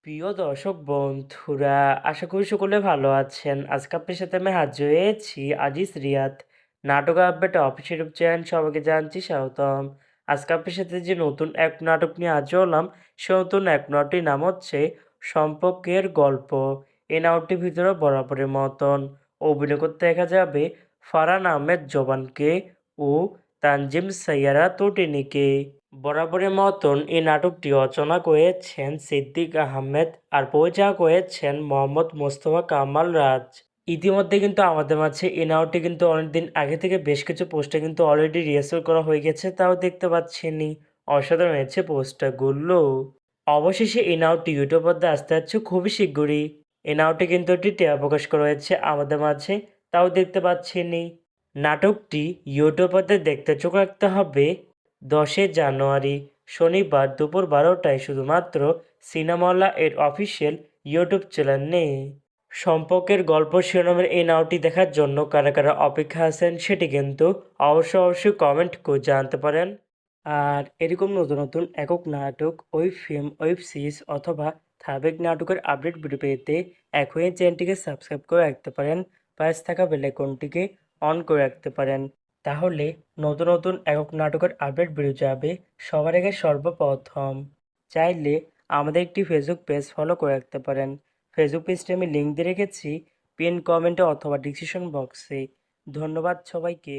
প্রিয় দর্শক বন্ধুরা, আশা করি সকলে ভালো আছেন। আজকে আপনার সাথে আমি হাজির হয়েছি আজিজ রিয়াদ নাটক আপডেট অফিসিয়াল ইউটিউব চ্যানেল। সবাইকে জানছি স্বাগতম। আজকে আপনার সাথে যে নতুন এক নাটক নিয়ে হাজির হলাম, সে নতুন এক নাটকটির নাম হচ্ছে সম্পর্কের গল্প। এই নাটকটির ভিতরে বরাবরের মতন অভিনয় করতে দেখা যাবে ফারহান আহমেদ জোবানকে ও তানজিম সাইয়ারা তটিনীকে। বরাবরের মতন এই নাটকটি রচনা করেছেন সিদ্দিক আহমেদ আর পরিচালনা করেছেন মোহাম্মদ মোস্তফা কামাল রাজ। ইতিমধ্যে কিন্তু আমাদের মাঝে এই নাটকটি কিন্তু অনেকদিন আগে থেকে বেশ কিছু পোস্টার কিন্তু অলরেডি রিহার্সাল করা হয়ে গেছে, তাও দেখতে পাচ্ছেনই। অসাধারণ হয়েছে পোস্টারগুলো। অবশেষে এই নাটকটি ইউটিউব পর্দায় আসতে যাচ্ছে খুবই শীঘ্রই। এই নাটকটি কিন্তু একটি টিয়া প্রকাশ করা হয়েছে আমাদের মাঝে, তাও দেখতে পাচ্ছেনই। নাটকটি ইউটিউব পর্দায় দেখতে চোখ রাখতে হবে 10 জানুয়ারি শনিবার দুপুর 12টায় শুধুমাত্র সিনেমাওয়ালা এর অফিসিয়াল ইউটিউব চ্যানেলে। সম্পর্কের গল্প শিরোনামের এই নাটকটি দেখার জন্য কারা কারা অপেক্ষা আছেন সেটি কিন্তু অবশ্যই কমেন্ট করে জানাতে পারেন। আর এরকম নতুন নতুন একক নাটক, ওয়েব ফিল্ম, ওয়েব সিরিজ অথবা ধারাবাহিক নাটকের আপডেট ভিডিও পেতে এখনই চ্যানেলটিকে সাবস্ক্রাইব করে রাখতে পারেন। পাশে থাকা বেল আইকনটিকে অন করে রাখতে পারেন। তাহলে নতুন নতুন একক নাটকের আপডেট ভিডিও যাবে সবার আগে সর্বপ্রথম। চাইলে আমাদের একটি ফেসবুক পেজ ফলো করে রাখতে পারেন। ফেসবুক পেজটি আমি লিঙ্ক দিয়ে রেখেছি পিন কমেন্টে অথবা ডিসক্রিপশন বক্সে। ধন্যবাদ সবাইকে।